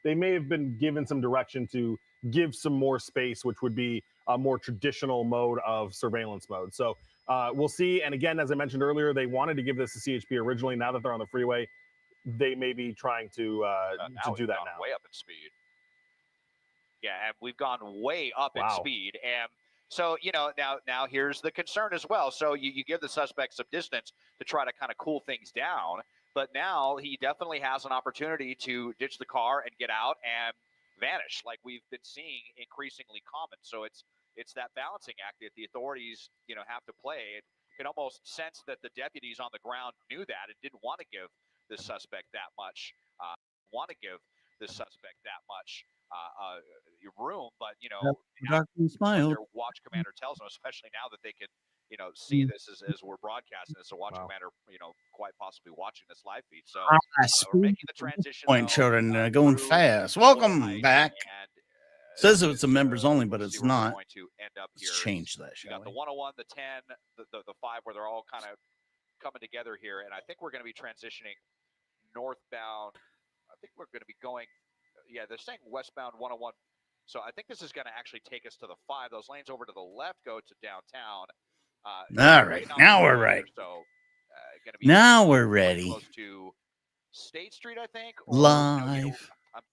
they may have been given some direction to give some more space, which would be a more traditional mode of surveillance mode. So we'll see. And again, as I mentioned earlier, they wanted to give this to CHP originally. Now that they're on the freeway, they may be trying to do that now. Way up in speed. Yeah, and we've gone way up in speed. And so, now here's the concern as well. So you give the suspect some distance to try to kind of cool things down. But now he definitely has an opportunity to ditch the car and get out and vanish, like we've been seeing increasingly common. So it's that balancing act that the authorities, have to play. It can almost sense that the deputies on the ground knew that and didn't want to give the suspect that much. Room, but their watch commander tells them, especially now that they can, see this as we're broadcasting this, so watch commander, quite possibly watching this live feed. So we're making the transition. Point children going fast. Welcome back. Says it's a members only, but it's not. Let's change that. You got the 101, the 10, the 5, where they're all kind of coming together here, and I think we're going to be transitioning northbound. I think we're going to be going. Yeah, they're saying westbound 101. So I think this is going to actually take us to the 5. Those lanes over to the left go to downtown. All right, now we're right. So now we're ready. Close to State Street, I think. Live.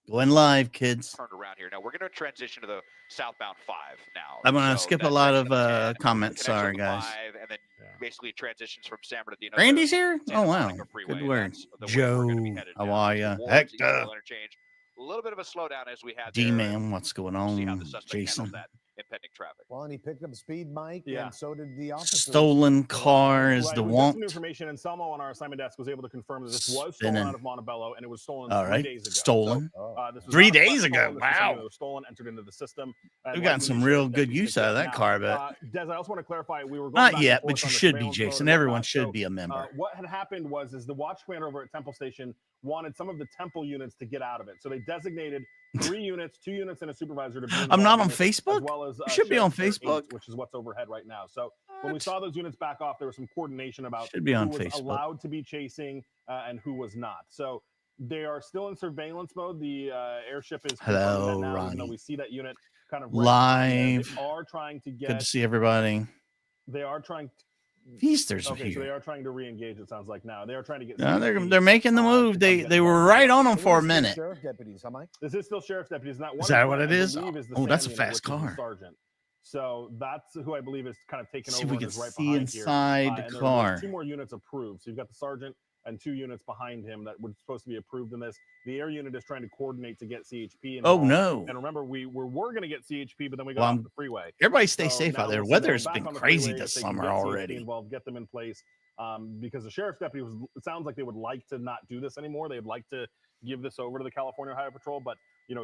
Going live, kids. Turned around here. Now we're going to transition to the southbound 5 now. I'm going to skip a lot of comments. Sorry, guys. 5, and then basically transitions from San Bernardino. Randy's here? Oh, wow. Good word. Joe, how are you? Hector. A little bit of a slowdown as we had D-Man, what's going on? Jason. That impending traffic. Well, and he picked up speed, Mike, and so did the officer. Stolen car is the want. Information, and Selmo on our assignment desk was able to confirm that this was stolen out of Montebello, and it was stolen 3 days ago. Stolen. So, this was 3 days ago. Wow. It was stolen, entered into the system. We've gotten some real good use out of that car, but Des, I also want to clarify, we were not yet, but you should be, Jason. Everyone should be a member. What had happened was the watch commander over at Temple Station wanted some of the Temple units to get out of it, so they designated 3 units, 2 units, and a supervisor to bring. I'm not on Facebook. As well as, you should be on Facebook, which is what's overhead right now. So when we saw those units back off, there was some coordination about who was Facebook. Allowed to be chasing and who was not. So they are still in surveillance mode. The airship is hello, now, Ronnie. even though we see that unit kind of live. They are trying to get. Good to see everybody. They are trying. Feasters okay, here. So they are trying to re-engage. It sounds like now they are trying to get. No, they're making the move. They were right on them for a minute. Sheriff deputies, huh, Mike? This is still sheriff's deputies. Not one. Is that what it is? Oh, that's a fast car. Sergeant. So that's who I believe is kind of taken over. See if we can right see inside the car. There's 2 more units approved. So you've got the sergeant and 2 units behind him that were supposed to be approved in this. The air unit is trying to coordinate to get CHP involved. Oh no! And remember, we were going to get CHP, but then we got off the freeway. Everybody stay safe out there. Weather has been crazy this summer already. Involved, get them in place because the sheriff's deputy it sounds like they would like to not do this anymore. They'd like to give this over to the California Highway Patrol, but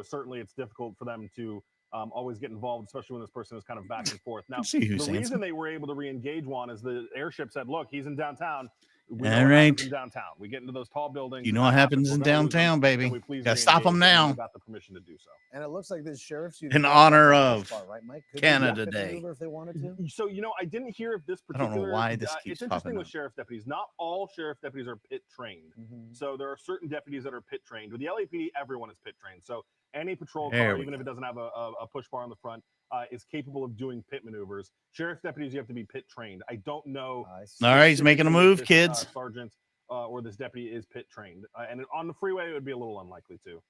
certainly it's difficult for them to always get involved, especially when this person is kind of back and forth. Now, the reason they were able to re-engage Juan is the airship said, "Look, he's in downtown." We all right. In downtown. We get into those tall buildings. You know what happens in downtown, baby. Got to stop them now. Got the permission to do so. And it looks like this sheriff's in honor of right, Mike? Canada Day. If they wanted to. So I didn't hear if this particular. I don't know why this It's keeps interesting popping with sheriff deputies. Not all sheriff deputies are pit trained. So there are certain deputies that are pit trained. With the LAPD, everyone is pit trained. So any patrol car, even if it doesn't have a push bar on the front, is capable of doing pit maneuvers. Sheriff's deputies, you have to be pit trained. I don't know. All right, he's making a move, kids. Sergeant or this deputy is pit trained. And on the freeway, it would be a little unlikely too.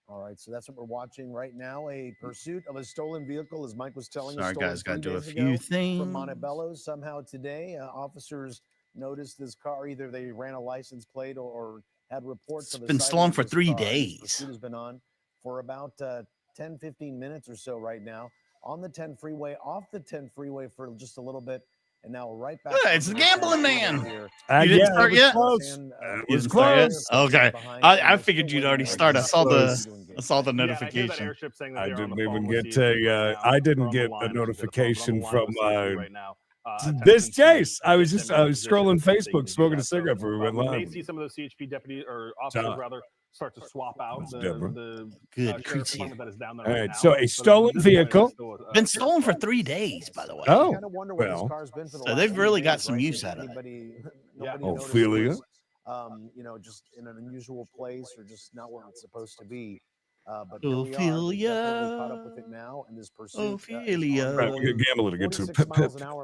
All right, so that's what we're watching right now. A pursuit of a stolen vehicle, as Mike was telling us. Sorry, guys, got to do a few things. From Montebello. Somehow today, officers noticed this car. Either they ran a license plate or had reports of it's been stolen for 3 days. Pursuit has been on for about 10, 15 minutes or so right now. On the 10 freeway, off the 10 freeway for just a little bit. And now we're right back. It's the gambling man. You didn't start yet? It was close. Okay. I figured you'd already start. I saw the notification. I didn't even get I didn't get a notification from this Jace. I was scrolling Facebook, smoking a cigarette before we went live. You may see some of those CHP deputies or officers rather start to swap out the good that is down there. All right, so a stolen vehicle been stolen for 3 days, by the way. Oh, well, so they've really got some use out of it. Ophelia. Just in an unusual place or just not where it's supposed to be. But here we are. We've definitely caught up with it now, and this pursuit. Gamble to get to.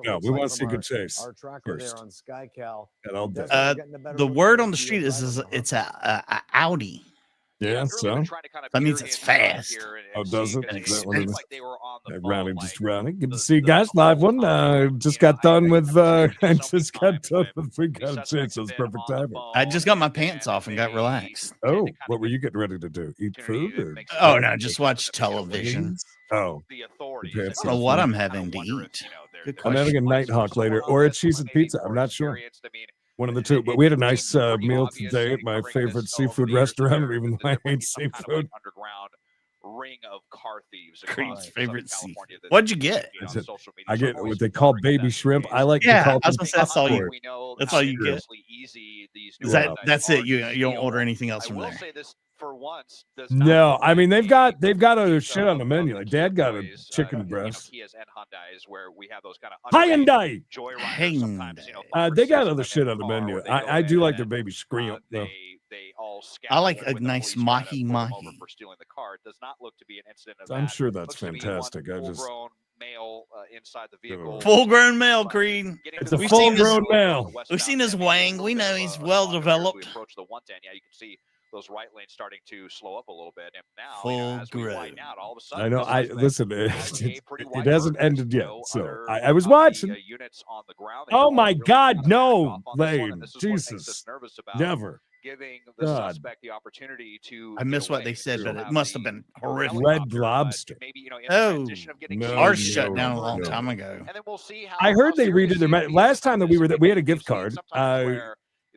No, we want to see a good chase our tracker first. there on SkyCal. And all day. The word on the street is it's a Audi. Yeah, so that means it's fast. Oh, does it? Like they were on the phone, just rounding. Good to see you guys. Live one. Just got done with. I just got done with. We got a chance. It was perfect timing. I just got my pants off and got relaxed. Oh, what were you getting ready to do? Eat food? Or? Oh no, just watch television. Oh, the authorities. I don't know what I'm having to eat. I'm having a Nighthawk later, or a cheese and pizza. I'm not sure. One of the two, but we had a nice meal today at my favorite seafood restaurant, even though I hate seafood. Underground ring of car thieves. Creed's favorite seafood. What'd you get? I get what they call baby shrimp. I like to call them that's all you. That's all you get. That's it. You don't order anything else from there. For once, no, I mean they've got other shit on the menu. Like Dad got a chicken breast. Kias and Hyundais, where we have those kind of Hyundai. They got other shit on the menu. I do like their baby scream. They all I like a nice mahi mahi. For stealing the car. It does not look to be an incident of I'm sure that's fantastic. I just male inside the vehicle. Full-grown male, Creed. It's a full-grown male. We've seen his wang. We know he's well developed. We approach the 110. Yeah, you can see those right lanes starting to slow up a little bit, and now as we widen out, all of a sudden, I know. Listen. It hasn't ended yet, so I was watching. Units on the ground. Oh my God, no, Lane, Jesus, never. Giving the suspect the opportunity to. I missed what they said, but it must have been horrific. Red Lobster. Maybe ours shut down a long time ago. And then we'll see how. I heard they redid their last time that we were there. We had a gift card.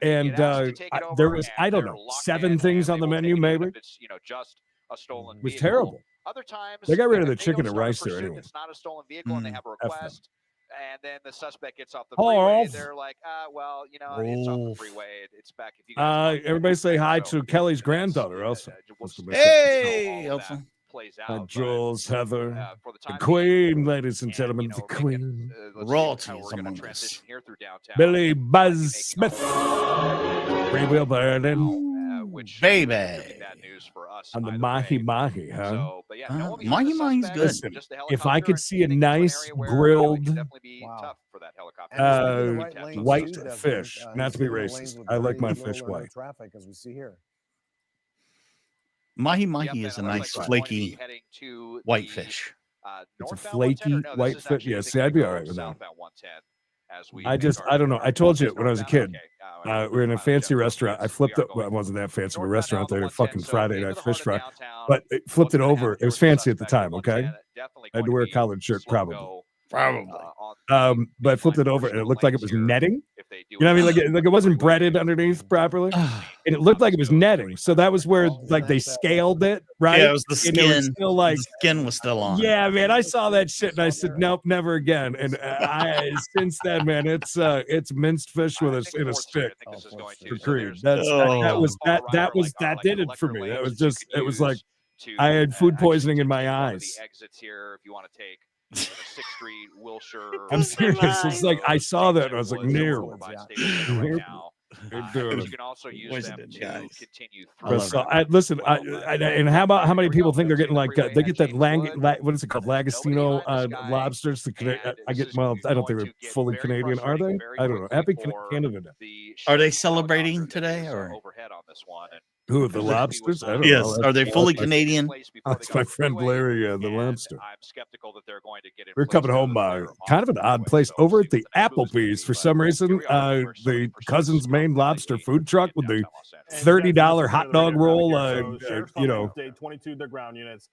And there was, I don't know, 7 things on the menu, maybe. It's, just a stolen it was terrible. Other times, they got rid of the chicken and rice there anyway. It's not a stolen vehicle, and they have a request. And then the suspect gets off the freeway. They're like, well, it's off the freeway. It's back. If you everybody say hi to Kelly's granddaughter, Elsa. Hey, Elsa. Plays out. Jules, Heather, the Queen, ladies and gentlemen, the Queen. Royalty is among us. Billy Buzz Smith. Free Wheel Burning. Baby. Bad news for us. On the Mahi Mahi, huh? So, but yeah, Mahi Mahi's good. Listen, if I could see a nice grilled white fish, not to be racist, I like my fish white. As we see here. Mahi mahi is a nice flaky white fish. It's a flaky white fish. Yeah, see, I'd be all right with that. I don't know. I told you when I was a kid, we were in a fancy restaurant. I flipped it. Well, it wasn't that fancy of a restaurant. They had a fucking Friday night fish fry, but it flipped it over. It was fancy at the time. Okay, I had to wear a collared shirt, probably. But I flipped it over and it looked like it was netting. You know what I mean? Like it wasn't breaded underneath properly, and it looked like it was netting. So that was where like they scaled it, right? Yeah, it was the skin. It was still like the skin was still on. Yeah, man, I saw that shit and I said, nope, never again. And since then, man, it's minced fish with in a stick for Creed. That did it for me. That was just it was like I had food poisoning in my eyes. Exits here if you want to take 6th Street, Wilshire. I'm serious. It's like I saw that and I was like, no. You can also use them to continue through. Listen, and how about how many people think they're getting like they get that what is it called, Lagostino lobsters? I don't think they're fully Canadian, are they? I don't know. Happy Canada Day. Are they celebrating today or overhead on this one? Who, the lobsters? I don't know. Yes. Are they fully Canadian? That's my friend Larry, the lobster. I'm skeptical that they're going to get We're coming home kind of an odd place over at the Applebee's for some reason. The Cousins Maine Lobster food truck with the $30 hot dog roll. You know, day 22 their ground units.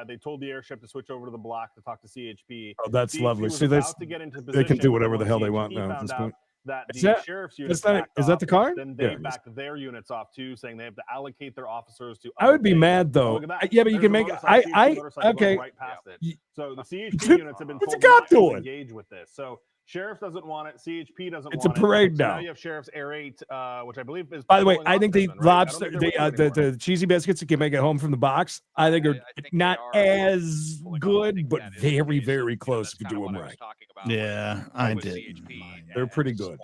They told the airship to switch over to the block to talk to CHP. Oh, that's lovely. See, they can do whatever the hell they want now at this point. That the sheriff's units is that the car? Then they backed their units off too, saying they have to allocate their officers to. I would be mad though. Yeah, but you can make okay. Right past it. So the CHP units have been told not to engage with this. So sheriff doesn't want it. CHP doesn't want it. It's a parade now. Now you have Sheriff's Air 8, which I believe is. By the way, I think the lobster, the cheesy biscuits that can make it home from the box, I think are not as good, but very, very close if you do them right. Yeah, I did. They're pretty good.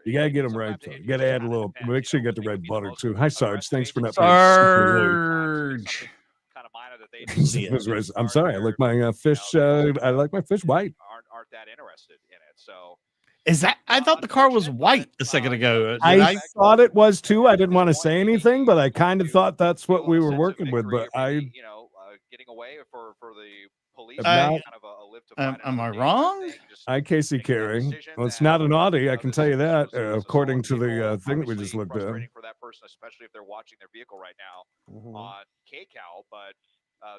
You gotta get them right though. You gotta add a little. Make sure you get the red butter too. Hi, Sarge. Thanks for not. Sarge. Carolina that they I'm sorry. I like my fish. I like my fish white. Aren't that interested in it? So is that? I thought the car was white a second ago. I thought it was too. I didn't want to say anything, but I kind of thought that's what we were working with. But getting away for the police. Am I wrong? Casey Carey. Well, it's not an Audi. I can tell you that, according to the thing that we just looked at. For that person, especially if they're watching their vehicle right now on KCAL, but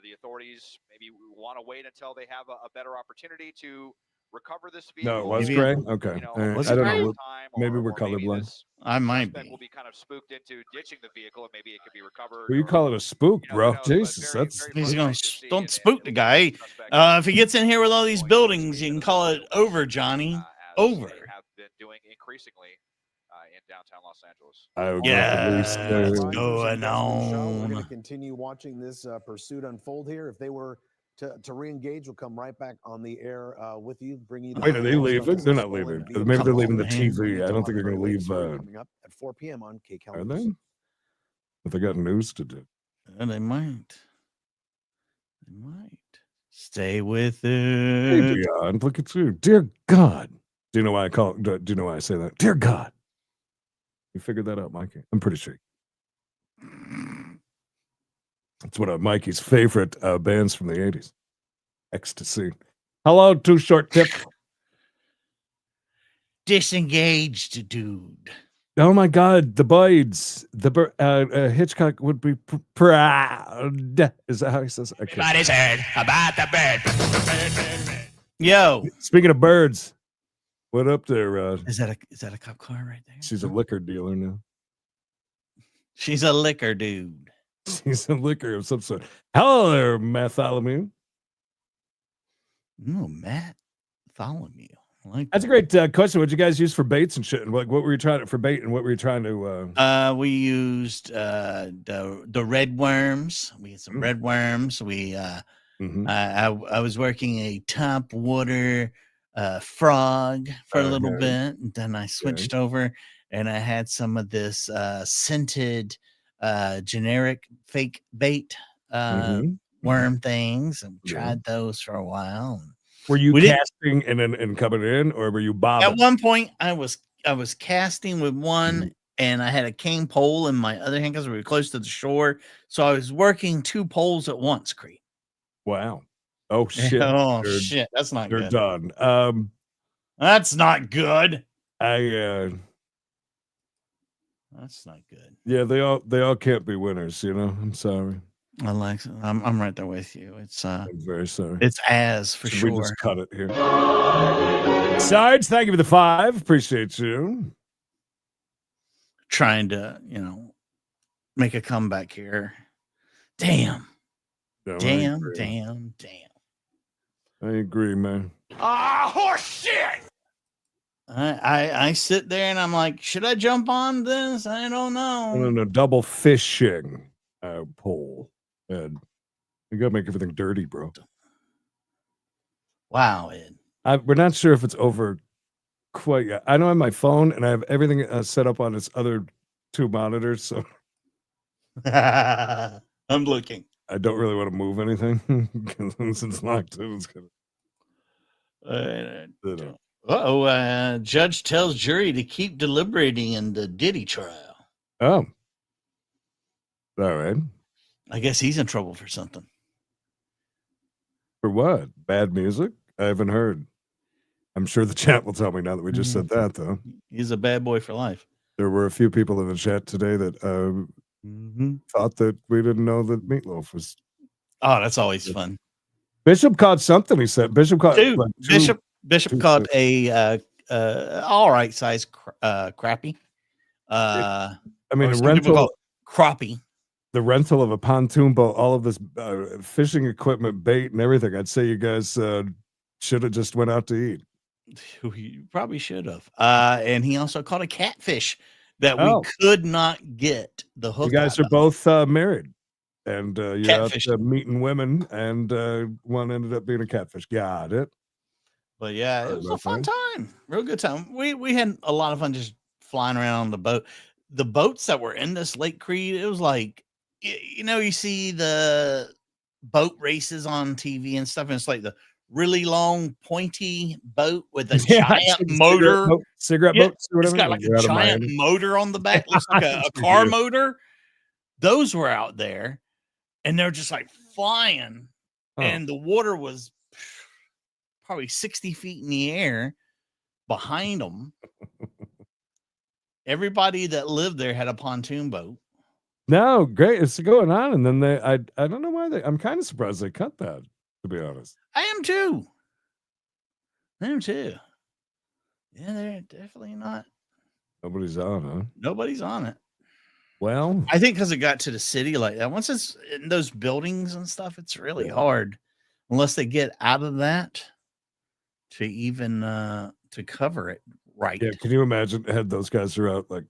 the authorities maybe want to wait until they have a better opportunity to recover this vehicle. No, it was gray. Okay, I don't know. Maybe we're colorblind. I might be. Will be kind of spooked into ditching the vehicle, and maybe it could be recovered. Well, you call it a spook, bro? Jesus, he's gonna don't spook the guy. If he gets in here with all these buildings, you can call it over, Johnny. Over. Have been doing increasingly in downtown Los Angeles. Going on. We're going to continue watching this pursuit unfold here. If they were to re-engage, we'll come right back on the air with you, bring you. Wait, are they leaving? They're not leaving. Maybe they're leaving the TV. I don't think they're going to leave. Coming up at 4 p.m. on KCAL. Are they? But they got news to do. They might. They might. Stay with it. Hey, God, look at you, dear God. Do you know why I call? Do you know why I say that? Dear God. You figured that out, Mikey? I'm pretty sure. It's one of Mikey's favorite bands from the 80s. Ecstasy. Hello, Too Short Tip. Disengaged, dude. Oh my God, the Boyds. Hitchcock would be proud. Is that how he says it? Everybody's heard about the bird. Yo. Speaking of birds, what up there, Rod? Is that a cop car right there? She's a liquor dealer now. She's a liquor dude. She's a liquor of some sort. Hello there, Bartholomew. No, Matt Bartholomew. That's a great question. What'd you guys use for baits and shit? And what were you trying for bait? And what were you trying to? We used the red worms. We had some red worms. We I was working a top water frog for a little bit, and then I switched over, and I had some of this scented generic fake bait worm things, and tried those for a while. Were you casting and coming in, or were you bobbing? At one point, I was casting with one, and I had a cane pole in my other hand because we were close to the shore. So I was working two poles at once, Creed. Wow. Oh shit. Shit. That's not good. They're done. That's not good. That's not good. Yeah, they all can't be winners, you know. I'm sorry. Alexa, I'm right there with you. It's I'm very sorry. It's for sure. We just cut it here. Sarge, thank you for the 5. Appreciate you. Trying to, make a comeback here. Damn. No, damn. I agree, man. Horse shit. I sit there and I'm like, should I jump on this? I don't know. No, double fishing pole. Ed, you gotta make everything dirty, bro. Wow, Ed. We're not sure if it's over quite yet. I know I have my phone and I have everything set up on its other 2 monitors, so I'm looking. I don't really want to move anything since it's locked in. It's gonna. Judge tells jury to keep deliberating in the Diddy trial. Oh, all right. I guess he's in trouble for something. For what? Bad music? I haven't heard. I'm sure the chat will tell me now that we just said that, though. He's a bad boy for life. There were a few people in the chat today that thought that we didn't know that Meatloaf was. Oh, that's always fun. Bishop caught something. He said Bishop caught. Bishop caught a all right size crappie. I mean, a rental crappie. The rental of a pontoon boat, all of this fishing equipment, bait, and everything. I'd say you guys should have just went out to eat. You probably should have. And he also caught a catfish that we could not get the hook. You guys are both married, and you're out meeting women, and one ended up being a catfish. Got it. But yeah, it was a fun time. Real good time. We had a lot of fun just flying around on the boat. The boats that were in this Lake Creed, it was like, you see the boat races on TV and stuff, and it's like the really long, pointy boat with a giant motor. Cigarette boats or whatever. It's got like a giant motor on the back. Looks like a car motor. Those were out there, and they're just like flying. And the water was probably 60 feet in the air behind them. Everybody that lived there had a pontoon boat. No, great. It's going on. And then I don't know why I'm kind of surprised they cut that, to be honest. I am too. Yeah, they're definitely not. Nobody's on, huh? Nobody's on it. Well, I think because it got to the city like that. Once it's in those buildings and stuff, it's really hard unless they get out of that to even to cover it right. Yeah, can you imagine had those guys are out like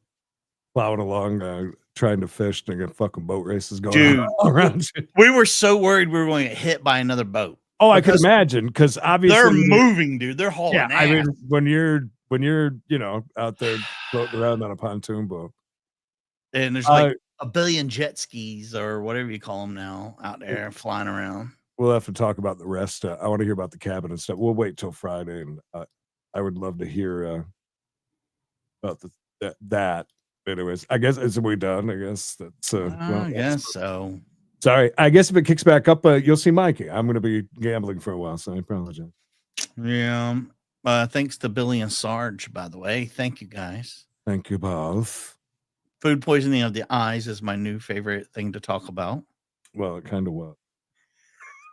plowing along trying to fish and they got fucking boat races going on around you. We were so worried we were going to get hit by another boat. Oh, I could imagine because obviously they're moving, dude. They're hauling ass. I mean, when you're out there floating around on a pontoon boat. And there's like a billion jet skis or whatever you call them now out there flying around. We'll have to talk about the rest. I want to hear about the cabin and stuff. We'll wait till Friday, and I would love to hear about that. Anyways, I guess is we done? I guess that's. I guess so. Sorry, I guess if it kicks back up, you'll see Mikey. I'm going to be gambling for a while, so I apologize. Yeah. Thanks to Billy and Sarge, by the way. Thank you, guys. Thank you both. Food poisoning of the eyes is my new favorite thing to talk about. Well, it kind of was.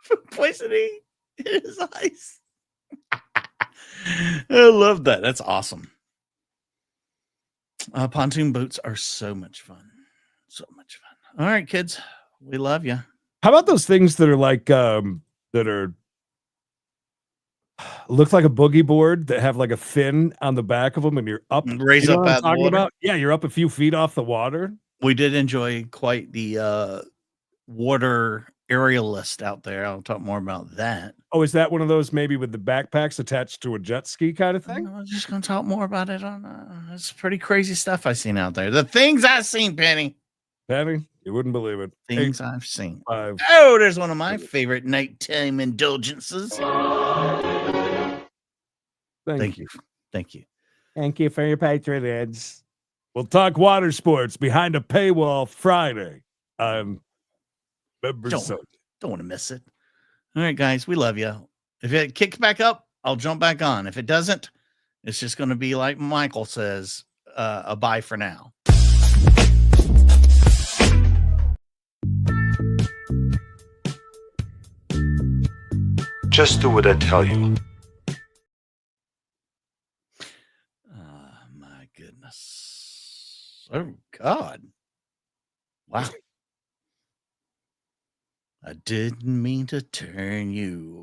Food poisoning in his eyes. I love that. That's awesome. Pontoon boats are so much fun. So much fun. All right, kids. We love you. How about those things that are like that are look like a boogie board that have like a fin on the back of them, and you're up, raise up out of the water. Yeah, you're up a few feet off the water. We did enjoy quite the water aerialist out there. I'll talk more about that. Oh, is that one of those maybe with the backpacks attached to a jet ski kind of thing? I'm just gonna talk more about it on. It's pretty crazy stuff I've seen out there. The things I've seen, Penny. You wouldn't believe it. Things I've seen. 5. Oh, there's one of my favorite nighttime indulgences. Thank you. Thank you for your patronage. We'll talk water sports behind a paywall Friday. Don't want to miss it. All right, guys, we love you. If it kicks back up, I'll jump back on. If it doesn't, it's just going to be like Michael says, a bye for now. Just do what I tell you. My goodness. Oh, God. Wow. I didn't mean to turn you